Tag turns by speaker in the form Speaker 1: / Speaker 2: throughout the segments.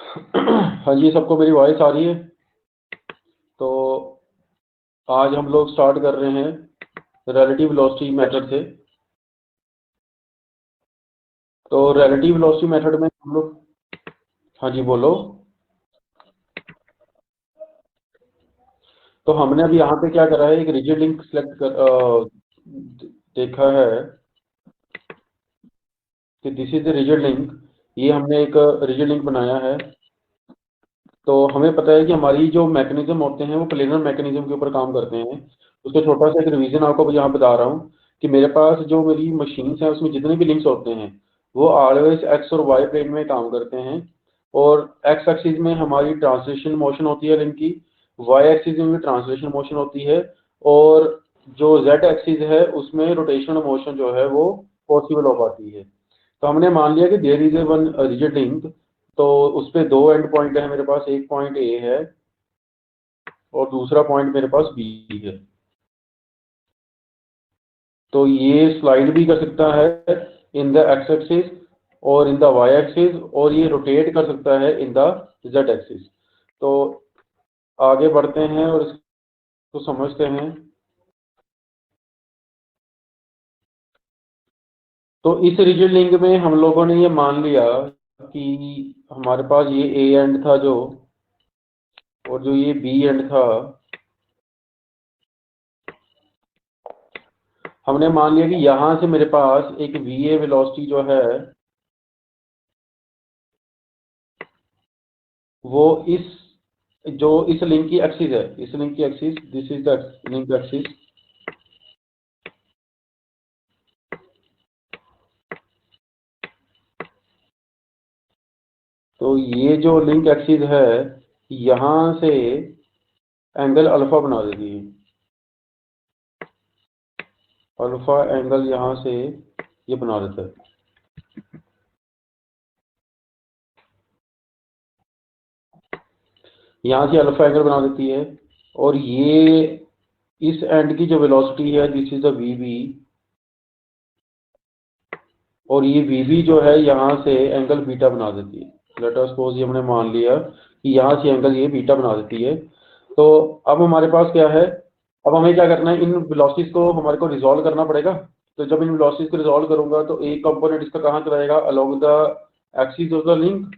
Speaker 1: हाँ जी, सबको मेरी वॉइस आ रही है? तो आज हम लोग स्टार्ट कर रहे हैं रिलेटिव वेलोसिटी मेथड से। तो रिलेटिव वेलोसिटी मेथड में हम लोग, हाँ जी बोलो। तो हमने अभी यहाँ पे क्या करा है, एक रिजिड लिंक सिलेक्ट देखा है कि this is the rigid link. ये हमने एक रिजिड लिंक बनाया है। तो हमें पता है कि हमारी जो मैकेनिज्म होते हैं वो प्लेनर मैकेनिज्म के ऊपर काम करते हैं। उसका छोटा सा एक रिवीजन आपको यहाँ बता रहा हूँ कि मेरे पास जो मेरी मशीन्स हैं उसमें जितने भी लिंक्स होते हैं वो ऑलवेज एक्स और वाई प्लेन में काम करते हैं। और एक्स एक्सिस में हमारी ट्रांसलेशन मोशन होती है लिंक की, वाई एक्सिस में भी ट्रांसलेशन मोशन होती है, और जो जेड एक्सिस है उसमें रोटेशनल मोशन जो है वो पॉसिबल हो पाती है। तो हमने मान लिया कि there is a one rigid link. तो उस पे दो एंड पॉइंट है मेरे पास, एक पॉइंट ए है और दूसरा पॉइंट मेरे पास बी है। तो ये स्लाइड भी कर सकता है इन द एक्स एक्सिस और इन द वाई एक्सिस, और ये रोटेट कर सकता है इन द जेड एक्सिस। तो आगे बढ़ते हैं और इसको समझते हैं। तो इस रिजिड लिंक में हम लोगों ने ये मान लिया कि हमारे पास ये ए एंड था जो, और जो ये बी एंड था, हमने मान लिया कि यहां से मेरे पास एक वी ए वेलोसिटी जो है वो इस, जो इस लिंक की एक्सिस है, इस लिंक की axis, this is the link axis. तो ये जो लिंक एक्सिस है यहां से एंगल अल्फा बना देती है। अल्फा एंगल यहां से ये बना देता है। यहां से अल्फा एंगल बना देती है। और ये इस एंड की जो वेलोसिटी है this is the V B, और ये वी बी जो है यहाँ से एंगल बीटा बना देती है। लेट अस सपोज ये हमने मान लिया कि यहाँ से एंगल ये बीटा बना देती है। तो अब हमारे पास क्या है, अब हमें क्या करना है, इन वेलोसिटीज को हमारे को रिजॉल्व करना पड़ेगा। तो जब इन वेलोसिटीज को रिजॉल्व करूंगा तो एक कंपोनेंट इसका कहाँ चला जाएगा, along the axis of the link.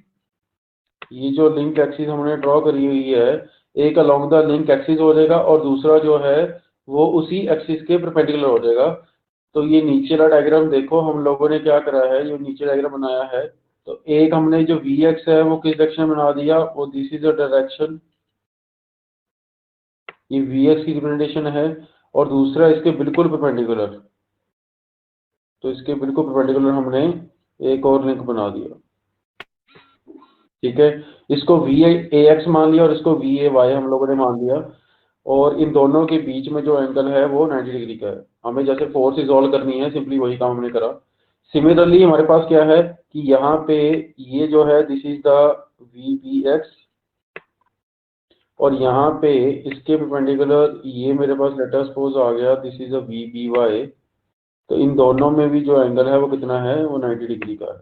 Speaker 1: ये जो लिंक एक्सिस हमने ड्रॉ करी हुई है, एक अलोंग द लिंक एक्सिस हो जाएगा और दूसरा जो है वो उसी एक्सिस के परपेंडिकुलर हो जाएगा। तो ये नीचे वाला डायग्राम देखो, हम लोगों ने क्या करा है, ये नीचे डायग्राम बनाया है। तो एक हमने जो वी एक्स है वो किस डायरेक्शन में बना दिया, वो दिस इज द डायरेक्शन, ये वी एक्स की रिप्रेजेंटेशन है। और दूसरा इसके बिल्कुल परपेंडिकुलर, तो इसके बिल्कुल परपेंडिकुलर हमने एक और लिंक बना दिया। ठीक है, इसको वी ए एक्स मान लिया और इसको वी ए वाई हम लोगों ने मान लिया। और इन दोनों के बीच में जो एंगल है वो 90 डिग्री का है। हमें जैसे फोर्स रिजॉल्व करनी है, सिंपली वही काम हमने करा। सिमिलरली हमारे पास क्या है कि यहाँ पे ये जो है this is the V B X, और यहाँ पे इसके परपेंडिकुलर ये मेरे पास लेटर सपोज आ गया this is a V B Y. तो इन दोनों में भी जो एंगल है वो कितना है, वो 90 डिग्री का है।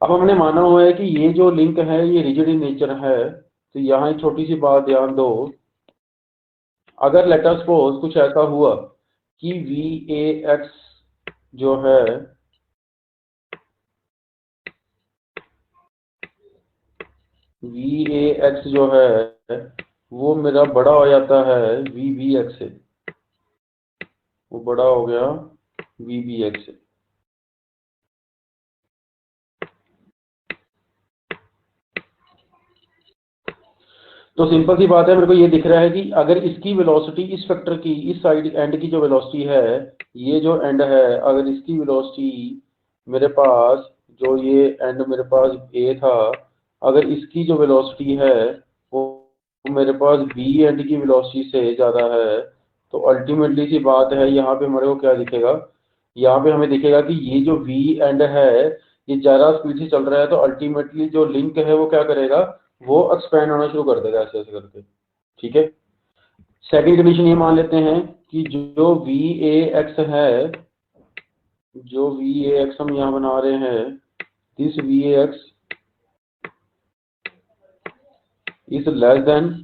Speaker 1: अब हमने माना हुआ है कि ये जो लिंक है ये रिजिड इन नेचर है। तो यहाँ एक छोटी सी बात ध्यान दो, अगर लेटर सपोज कुछ ऐसा हुआ कि वी ए एक्स जो है, वी ए एक्स जो है वो मेरा बड़ा हो जाता है वी बी एक्स से, वो बड़ा हो गया वी बी एक्स से। तो सिंपल सी बात है, मेरे को ये दिख रहा है कि अगर इसकी वेलोसिटी इस वेक्टर की इस साइड एंड की जो वेलोसिटी है, ये जो एंड है, अगर इसकी वेलोसिटी मेरे पास, जो ये एंड मेरे पास ए था, अगर इसकी जो वेलोसिटी है वो मेरे पास बी एंड की वेलोसिटी से ज़्यादा है, तो अल्टीमेटली सी बात है यहाँ पे हमारे को क्या दिखेगा, यहाँ पे हमें दिखेगा कि ये जो वी एंड है ये ज़्यादा स्पीड से चल रहा है। तो अल्टीमेटली जो लिंक है वो क्या करेगा, वो एक्सपैंड होना शुरू कर देगा ऐसे ऐसे करके। ठीक है, सेकंड कंडीशन ये मान लेते हैं कि जो वी ए एक्स है, जो वी ए एक्स हम यहाँ बना रहे हैं, this V A x is less than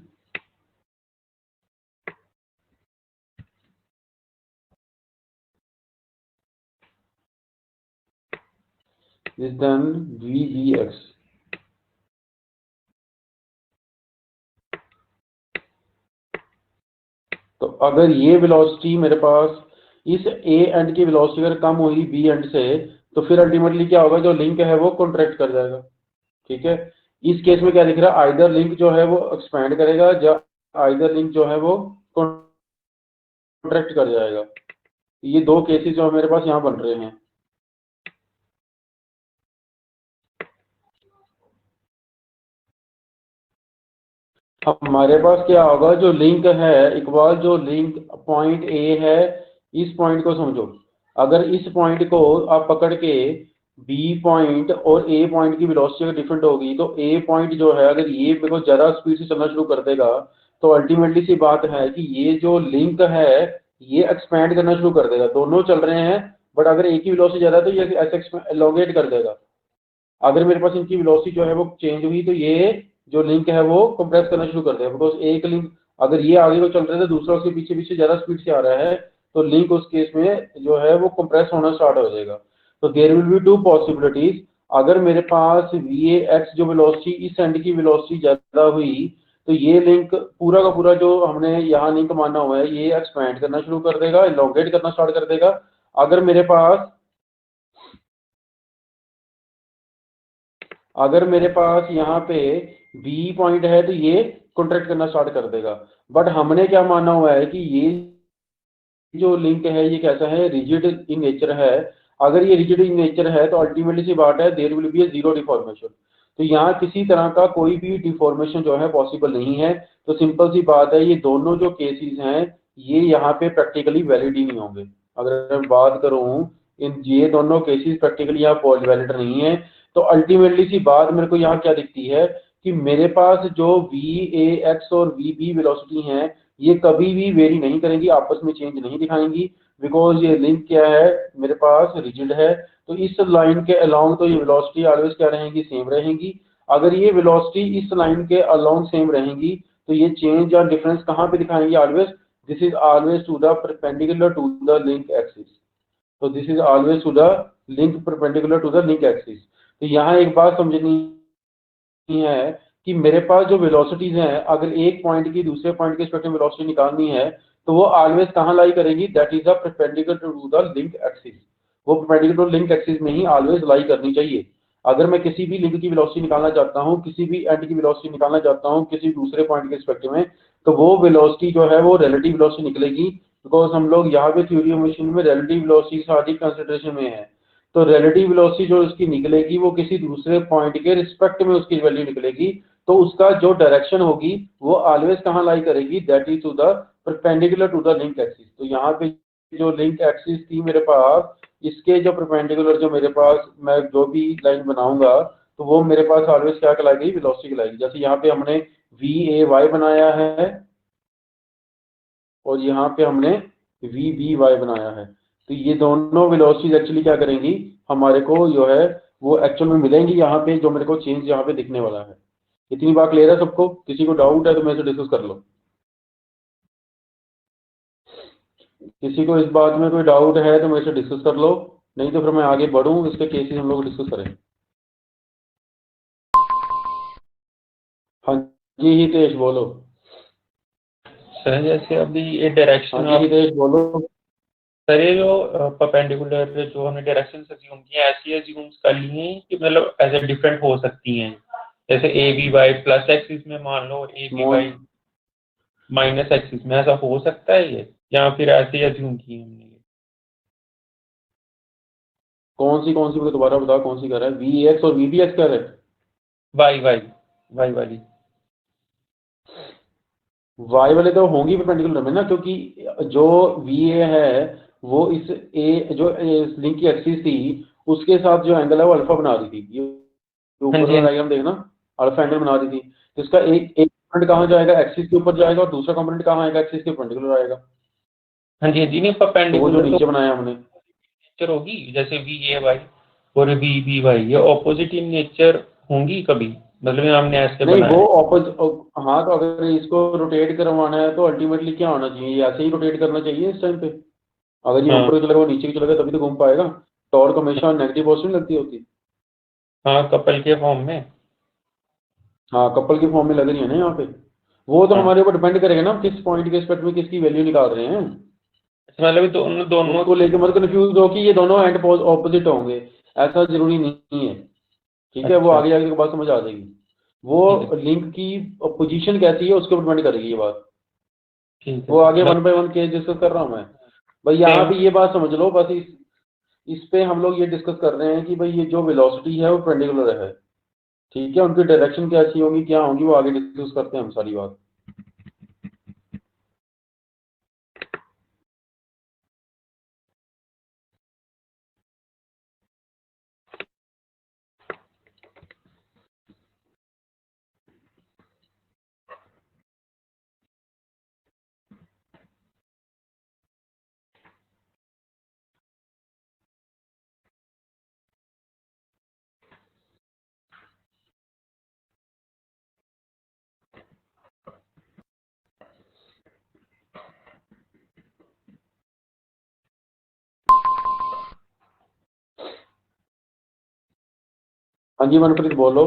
Speaker 1: VBX। तो अगर ये वेलोसिटी मेरे पास इस ए एंड की वेलोसिटी अगर कम हुई बी एंड से, तो फिर अल्टीमेटली क्या होगा, जो लिंक है वो कॉन्ट्रैक्ट कर जाएगा। ठीक है, इस केस में क्या दिख रहा है, आइदर लिंक जो है वो एक्सपैंड करेगा या आइदर लिंक जो है वो कॉन्ट्रैक्ट कर जाएगा। ये दो केसेस जो मेरे पास यहाँ बन रहे हैं। हमारे पास क्या होगा, जो लिंक है इकबाल, जो लिंक पॉइंट ए है, इस पॉइंट को समझो, अगर इस पॉइंट को आप पकड़ के बी पॉइंट और ए पॉइंट की वेलोसिटी अगर डिफरेंट होगी, तो ए पॉइंट जो है अगर ये मेरे को ज्यादा स्पीड से चलना शुरू कर देगा, तो अल्टीमेटली सी बात है कि ये जो लिंक है ये एक्सपैंड करना शुरू कर देगा। दोनों चल रहे हैं, बट अगर एक की वेलोसिटी ज्यादा है तो ये ऐसे एलोंगेट कर देगा। अगर मेरे पास इनकी वेलोसिटी जो है वो चेंज हुई, तो ये जो लिंक है वो कंप्रेस करना शुरू कर देगा, बिकॉज एक लिंक अगर ये आगे को चल रहा है, दूसरा उसके पीछे पीछे ज्यादा स्पीड से आ रहा है, तो लिंक उस केस में जो है वो कंप्रेस होना स्टार्ट हो जाएगा। तो there will be two possibilities. अगर मेरे पास VAX जो वेलोसिटी इस एंड की वेलोसिटी ज्यादा हुई, तो ये लिंक पूरा का पूरा जो हमने यहाँ लिंक माना हुआ है ये एक्सपैंड करना शुरू कर देगा, एलोंगेट करना स्टार्ट कर देगा। अगर मेरे पास यहाँ पे बी पॉइंट है, तो ये कॉन्ट्रैक्ट करना स्टार्ट कर देगा। बट हमने क्या माना हुआ है कि ये जो लिंक है ये कैसा है, रिजिड इन नेचर है। अगर ये रिजिड इन नेचर है तो अल्टीमेटली सी बात है, there will be a zero deformation. तो यहाँ किसी तरह का कोई भी डिफॉर्मेशन जो है पॉसिबल नहीं है। तो सिंपल सी बात है, ये दोनों जो केसेस हैं ये यहाँ पे प्रैक्टिकली वैलिड ही नहीं होंगे। अगर मैं बात करूँ, इन ये दोनों केसेस प्रैक्टिकली यहाँ वैलिड नहीं है। तो अल्टीमेटली सी बात मेरे को यहाँ क्या दिखती है कि मेरे पास जो VAX और VB वेलोसिटी हैं ये कभी भी वेरी नहीं करेंगी, आपस में चेंज नहीं दिखाएंगी, बिकॉज ये लिंक क्या है मेरे पास रिजिड है। तो इस लाइन के अलोंग तो ये वेलोसिटी ऑलवेज क्या रहेंगी, सेम रहेंगी। अगर ये वेलोसिटी इस लाइन के अलोंग सेम रहेंगी, तो ये चेंज या डिफरेंस कहाँ पे दिखाएंगे, always this is always to the perpendicular to the link axis. तो this is always to the link perpendicular to the link axis. तो यहाँ एक बात समझनी है कि मेरे पास जो वेलोसिटीज हैं, अगर एक पॉइंट की दूसरे पॉइंट के रिस्पेक्ट में वेलोसिटी निकालनी है, तो वो ऑलवेज कहाँ लाई करेगी, that is the perpendicular to the link axis. वो परपेंडिकुलर लिंक एक्सिस में ही ऑलवेज लाई करनी चाहिए। अगर मैं किसी भी लिंक की वेलोसिटी निकालना चाहता हूँ, किसी भी एंड की वेलोसिटी निकालना चाहता हूँ किसी दूसरे पॉइंट के रिस्पेक्ट में, तो वो वेलोसिटी जो है वो रिलेटिव वेलोसिटी निकलेगी। बिकॉज हम लोग यहाँ पे थ्योरी ऑफ मोशन में रिलेटिव वेलोसिटी सारी कंसिडरेशन में है। तो रिलेटिव वेलोसिटी जो उसकी निकलेगी वो किसी दूसरे पॉइंट के रिस्पेक्ट में उसकी वैल्यू निकलेगी। तो उसका जो डायरेक्शन होगी वो ऑलवेज कहाँ लाई करेगी, that is to the perpendicular to the link axis. तो यहाँ पे जो लिंक एक्सिस थी मेरे पास, इसके जो परपेंडिकुलर जो मेरे पास मैं जो भी लाइन बनाऊंगा, तो वो मेरे पास ऑलवेज क्या कहलाएगी, वेलोसिटी कहलाएगी। जैसे यहाँ पे हमने VAY बनाया है और यहाँ पे हमने VBY बनाया है। तो ये दोनों वेलोसिटीज एक्चुअली क्या करेंगी, हमारे को जो है वो एक्चुअल में मिलेंगी यहाँ पे, जो मेरे को चेंज यहाँ पे दिखने वाला है। इतनी बात क्लियर है सबको? किसी को डाउट है तो मेरे से डिस्कस कर लो। किसी को इस बात में कोई डाउट है तो मेरे से डिस्कस कर लो, नहीं तो फिर मैं आगे बढ़ूँ, इसके केसेस हम लोग डिस्कस करें। हाँ जी हितेश बोलो।
Speaker 2: सर जैसे अभी ये डायरेक्शन
Speaker 1: हाँ जी हितेश बोलो।
Speaker 2: सर ये जो परपेंडिकुलर जो हमने डायरेक्शन अज्यूम की है, ऐसी अज्यूम्स कर ली हैं कि मतलब ऐसे डिफरेंट हो सकती हैं, जैसे ABY प्लस एक्सिस में मान लो ABY माइनस एक्सिस में, ऐसा हो सकता है ये, या फिर ऐसे ही अज्यूम की हमने?
Speaker 1: कौन सी दोबारा बताओ, कौन सी कर रहा है, VAX और VBX कर रहे हैं?
Speaker 2: वाई वाली
Speaker 1: वाई वाले तो होंगी परपेंडिकुलर में ना, क्योंकि जो VA है वो इस ए जो लिंक की एक्सिस थी उसके साथ जो एंगल है वो अल्फा बना रही थी। ये ऊपर वाला डायग्राम देखना, अल्फा एंगल बना रही थी। तो इसका एक कंपोनेंट कहाँ जाएगा, एक्सिस के ऊपर जाएगा, और दूसरा कंपोनेंट कहाँ आएगा, एक्सिस के परपेंडिकुलर आएगा।
Speaker 2: हाँ जी नहीं,
Speaker 1: तो वो
Speaker 2: परपेंडिकुलर
Speaker 1: जो नीचे बनाया हमने
Speaker 2: नेचर होगी, जैसे VAY और VBY ये ऑपोजिट इन नेचर होंगी कभी, मतलब यहाँ हमने ऐसे
Speaker 1: नहीं
Speaker 2: बनाया
Speaker 1: वो
Speaker 2: है।
Speaker 1: हाँ, तो अगर इसको रोटेट करवाना है तो अल्टीमेटली क्या होना चाहिए, ये ऐसे ही रोटेट करना चाहिए इस टाइम पे। अगर ये
Speaker 2: हाँ
Speaker 1: ऊपर चलेगा वो नीचे की चलेगा तभी तो घूम पाएगा। टॉर्क हमेशा नेगेटिव पोजिशन में लगती होती।
Speaker 2: हाँ, कपल के फॉर्म में।
Speaker 1: हाँ, कपल के फॉर्म में लग रही है ना यहाँ पे। वो तो
Speaker 2: हाँ,
Speaker 1: हमारे ऊपर डिपेंड करेगा ना, हम किस पॉइंट के रिस्पेक्ट में किसकी वैल्यू निकाल रहे हैं।
Speaker 2: अच्छा, मतलब दोनों दोनों
Speaker 1: उसको लेके मत कंफ्यूज हो कि ये दोनों एंड ऑपोजिट होंगे, ऐसा जरूरी नहीं है। ठीक है, वो
Speaker 2: अच्छा,
Speaker 1: आगे आगे के बाद समझ आ जाएगी।
Speaker 2: ठीक है,
Speaker 1: वो लिंक की पोजीशन कैसी है उसके ऊपर डिपेंड करेगी ये बात।
Speaker 2: ठीक है
Speaker 1: वो
Speaker 2: सर,
Speaker 1: आगे
Speaker 2: मतलब
Speaker 1: 1 बाय 1 केस डिस्कस कर रहा हूँ मैं। भाई यहाँ
Speaker 2: सेम।
Speaker 1: पे ये बात समझ लो बस, इस पे हम लोग ये डिस्कस कर रहे हैं कि भाई ये जो वेलोसिटी है वो परपेंडिकुलर है। ठीक है, उनकी डायरेक्शन कैसी होंगी क्या होंगी वो आगे डिस्कस करते हैं हम सारी बात। हाँ जी मनप्रीत बोलो।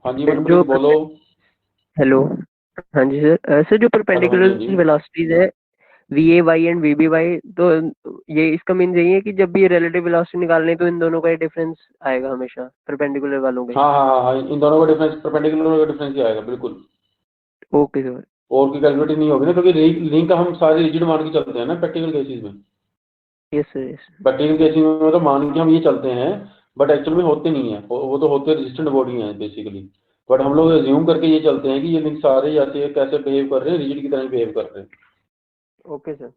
Speaker 1: हाँ जी
Speaker 3: जो
Speaker 1: मनप्रीत बोलो।
Speaker 3: हेलो। हाँ जी सर, सर जो
Speaker 1: हेलो, हाँ जी, हाँ
Speaker 3: परपेंडिकुलर
Speaker 1: जी।
Speaker 3: वेलोसिटीज है V A Y and V B Y, तो ये इसका मीन यही है कि जब भी रिलेटिव वेलोसिटी निकालनी है तो इन दोनों का डिफरेंस आएगा हमेशा परपेंडिकुलर वालों का ही।
Speaker 1: हाँ हाँ हाँ हाँ, इन दोनों का डिफरेंस परपेंडिकुलर का डिफरेंस ही आएगा बिल्कुल।
Speaker 3: Okay sir.
Speaker 1: और की कैलकुलेट नहीं होगी ना, क्योंकि लिंक हम सारे रिजिड मान के चलते हैं ना प्रैक्टिकल केसेस में।
Speaker 3: Yes sir, yes.
Speaker 1: Practical cases में मतलब मान के हम ये चलते हैं, बट एक्चुअल में होते नहीं है वो तो होते रेजिस्टेंट बॉडी हैं बेसिकली। बट हम लोग एज्यूम करके ये चलते हैं कि ये लिंक सारे ऐसे कैसे बिहेव कर रहे हैं, रिजिड की तरह बिहेव कर रहे हैं।
Speaker 3: Okay sir.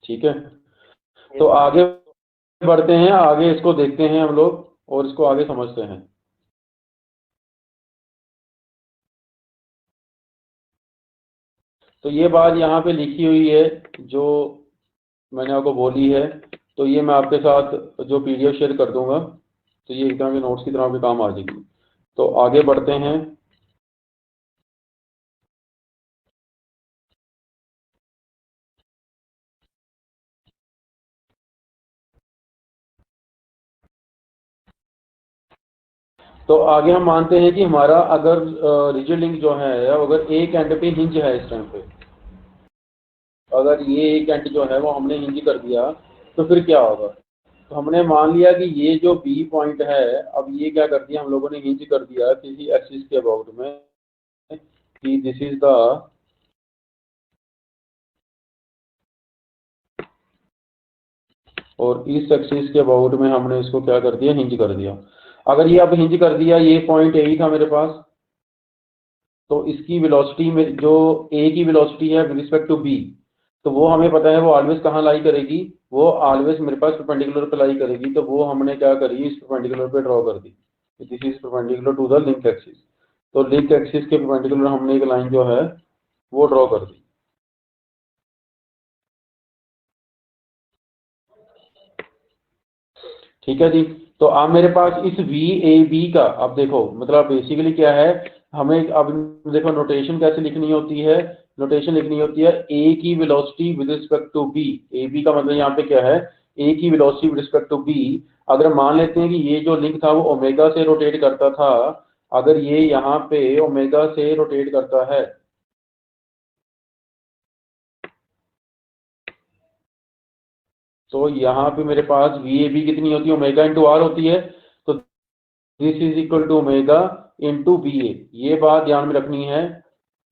Speaker 1: ठीक है,
Speaker 3: यस
Speaker 1: तो
Speaker 3: सर।
Speaker 1: आगे बढ़ते हैं, आगे इसको देखते हैं हम लोग और इसको आगे समझते हैं। तो ये बात यहाँ पे लिखी हुई है जो मैंने आपको बोली है, तो ये मैं आपके साथ जो पीडीएफ शेयर कर दूंगा, तो ये एक तरह के नोट्स की तरह पे काम आ जाएगी। तो आगे बढ़ते हैं। तो आगे हम मानते हैं कि हमारा अगर रिजिड लिंक जो है, अगर एक एंड पे हिंज है इस टाइम पे, अगर ये एक एंड जो है वो हमने हिंज कर दिया, तो फिर क्या होगा। तो हमने मान लिया कि ये जो बी पॉइंट है, अब ये क्या कर दिया हम लोगों ने, हिंज कर दिया किसी एक्सिस के अबाउट में कि दिस इज द, और इस एक्सिस के अबाउट में हमने इसको क्या कर दिया, हिंज कर दिया। अगर ये अब हिंज कर दिया, ये पॉइंट ए था मेरे पास, तो इसकी वेलोसिटी में जो ए की वेलोसिटी है विद रिस्पेक्ट टू बी, तो वो हमें पता है वो ऑलवेज कहाँ लाई करेगी, वो ऑलवेज मेरे पास परपेंडिकुलर पे लाई करेगी। तो वो हमने क्या करी, इस परपेंडिकुलर पे ड्रॉ कर दी, this is perpendicular to the link axis. तो लिंक एक्सिस के परपेंडिकुलर हमने एक लाइन जो है वो ड्रॉ कर दी। ठीक है जी। तो अब मेरे पास इस वी ए बी का, अब देखो मतलब बेसिकली क्या है, हमें अब देखो नोटेशन कैसे लिखनी होती है। नोटेशन लिखनी होती है ए की velocity with respect to B. A B का मतलब यहाँ पे क्या है, ए की velocity with respect to B. अगर मान लेते हैं कि ये जो लिंक था वो ओमेगा से रोटेट करता था, अगर ये यहाँ पे ओमेगा से रोटेट करता है, तो यहाँ पे मेरे पास वी ए बी कितनी होती है, ओमेगा इंटू आर होती है। तो this is equal to omega into B A. ये बात ध्यान में रखनी है,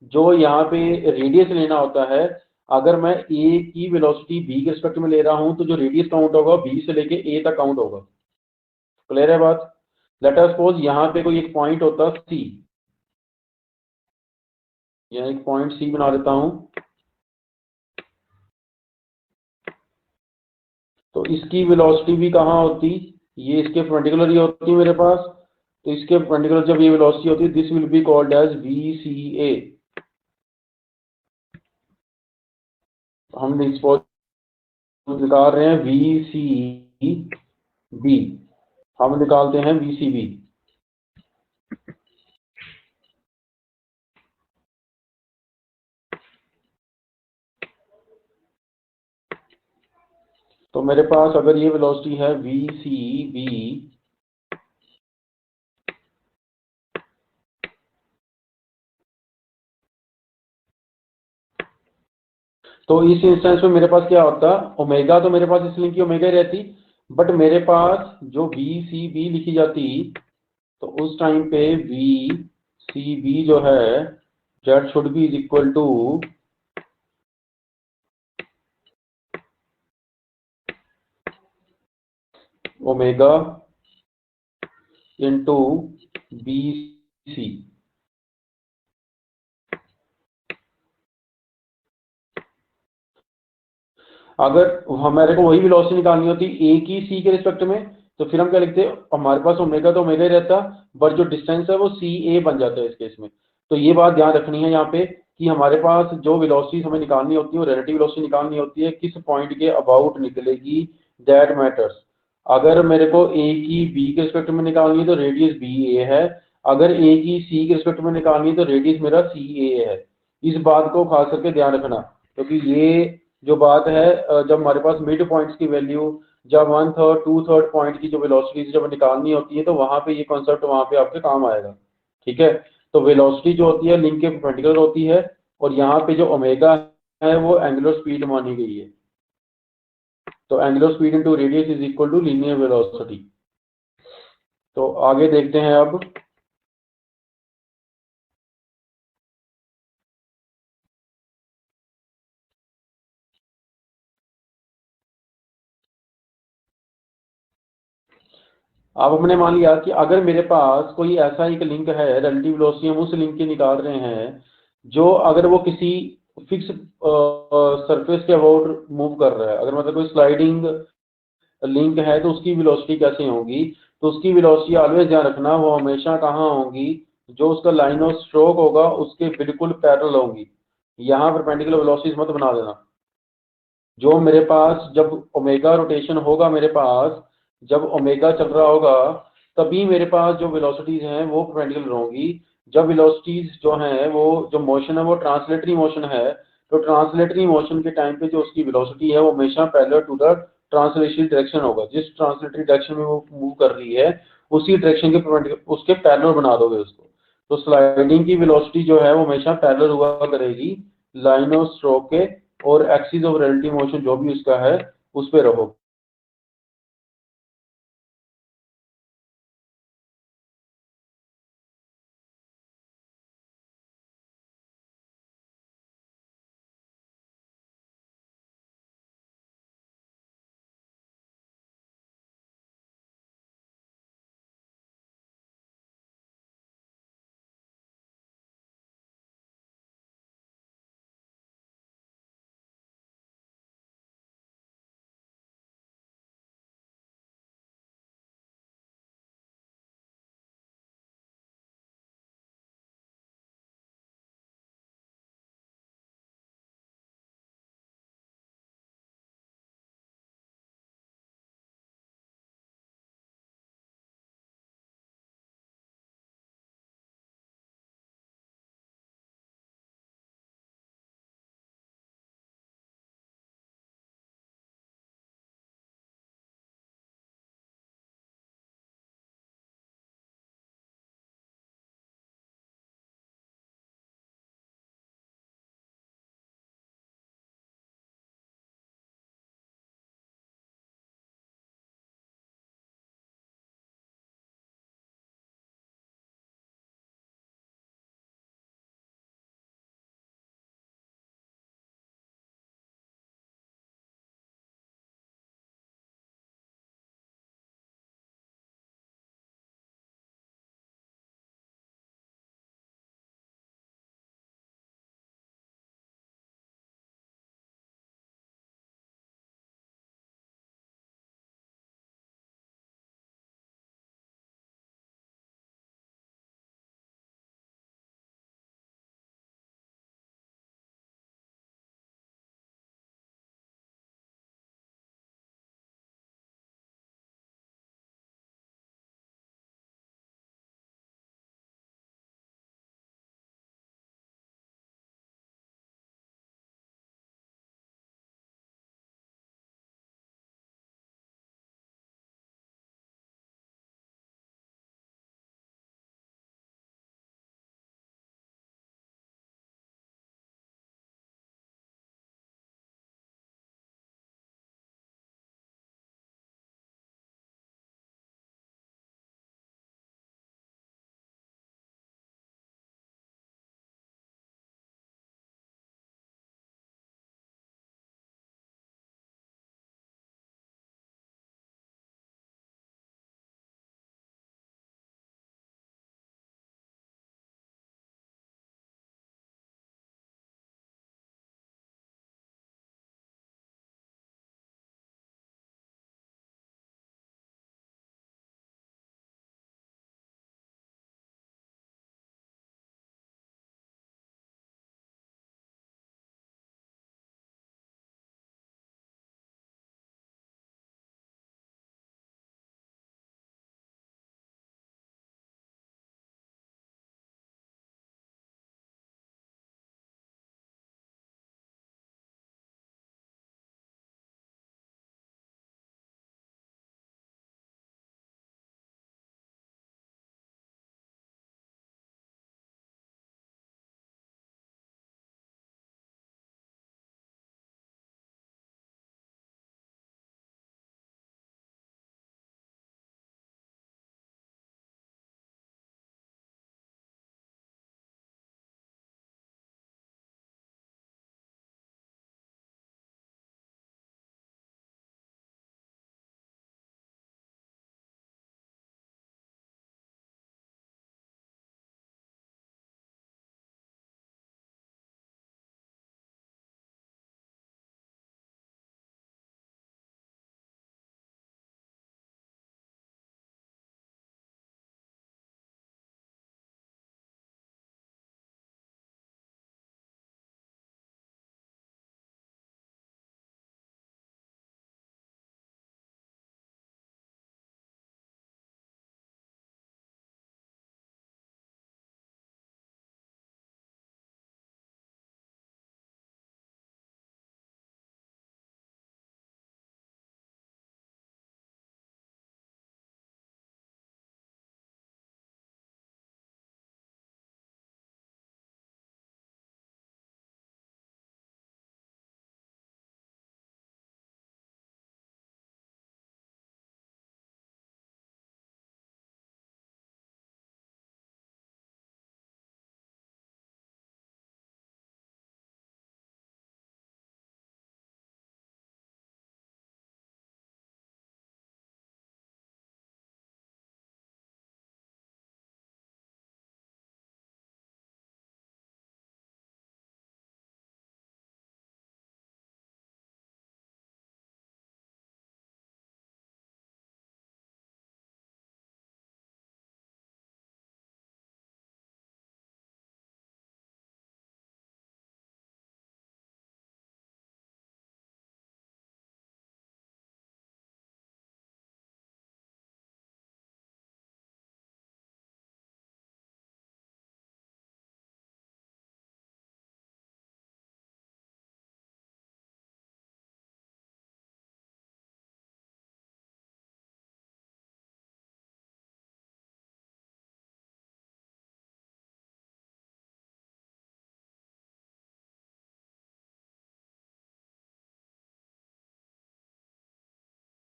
Speaker 1: जो यहाँ पे रेडियस लेना होता है, अगर मैं ए की वेलोसिटी बी के रिस्पेक्ट में ले रहा हूं तो जो रेडियस काउंट होगा बी से लेके ए तक काउंट होगा। क्लियर है बात। लेट अस सपोज यहाँ पे कोई एक पॉइंट होता सी, यहाँ एक पॉइंट सी बना देता हूं, तो इसकी वेलोसिटी भी कहाँ होती, ये इसके परपेंडिकुलर ही होती मेरे पास। तो इसके परपेंडिकुलर जब ये वेलोसिटी होती है, this will be called as V C A. हम निकाल रहे हैं वी सी बी, हम निकालते हैं VCB। तो मेरे पास अगर ये वेलोसिटी है VCB, तो इस इंस्टेंस में मेरे पास क्या होता, ओमेगा तो मेरे पास इस लिंक की ओमेगा ही रहती, बट मेरे पास जो VCB लिखी जाती, तो उस टाइम पे VCB जो है that should be is equal to omega into BC। अगर हमारे को वही वेलोसिटी निकालनी होती ए की सी के रिस्पेक्ट में, तो फिर हम क्या लिखते हैं, हमारे पास ओमेगा तो ओमेगा ही रहता, बट जो डिस्टेंस है वो CA बन जाता है इस केस में। तो ये बात ध्यान रखनी है यहाँ पे कि हमारे पास जो वेलोसिटी हमें निकालनी होती है वो रिलेटिव वेलोसिटी निकालनी होती है, किस पॉइंट के अबाउट निकलेगी, दैट मैटर्स। अगर मेरे को ए की बी के रिस्पेक्ट में निकालनी है तो रेडियस BA है, अगर ए की सी के रिस्पेक्ट में निकालनी है तो रेडियस मेरा CA है। इस बात को खास करके ध्यान रखना, क्योंकि ये जो बात है जब हमारे पास मिड पॉइंट्स की वैल्यू, जब 1/3 2/3 पॉइंट की जो वेलोसिटी जब निकालनी होती है, तो वहां पे ये कॉन्सेप्ट वहां पे आपके काम आएगा। ठीक है, तो वेलोसिटी जो होती है लिंक के परपेंडिकुलर होती है, और यहाँ पे जो ओमेगा है वो एंगुलर स्पीड मानी गई है। तो angular speed into radius is equal to linear velocity. तो आगे देखते हैं अब। अब हमने मान लिया कि अगर मेरे पास कोई ऐसा एक लिंक है, रिलेटिव वेलोसिटी हम उस लिंक की निकाल रहे हैं, जो अगर वो किसी फिक्स सरफेस के अबाउट मूव कर रहा है, अगर मतलब कोई स्लाइडिंग लिंक है तो उसकी वेलोसिटी कैसे होगी, तो उसकी वेलोसिटी ऑलवेज ध्यान रखना वो हमेशा कहाँ होगी, जो उसका लाइन ऑफ स्ट्रोक होगा उसके बिल्कुल पैरेलल होंगी। यहाँ परपेंडिकुलर वेलोसिटीज मत बना देना। जो मेरे पास जब ओमेगा रोटेशन होगा, मेरे पास जब ओमेगा चल रहा होगा, तभी मेरे पास जो वेलोसिटीज हैं वो परपेंडिकुलर होंगी। जब वेलोसिटीज जो हैं वो जो मोशन है वो ट्रांसलेटरी मोशन है, तो ट्रांसलेटरी मोशन के टाइम पे जो उसकी वेलोसिटी है वो हमेशा parallel to the translatory direction होगा। जिस ट्रांसलेटरी डायरेक्शन में वो मूव कर रही है उसी डायरेक्शन के परपेंडिकुलर उसके पैरेलल बना दोगे उसको। तो स्लाइडिंग की वेलोसिटी जो है वो हमेशा पैरेलल हुआ करेगी लाइन ऑफ स्ट्रोक के, और एक्सिस ऑफ रिलेटिव मोशन जो भी उसका है उस पे रहो।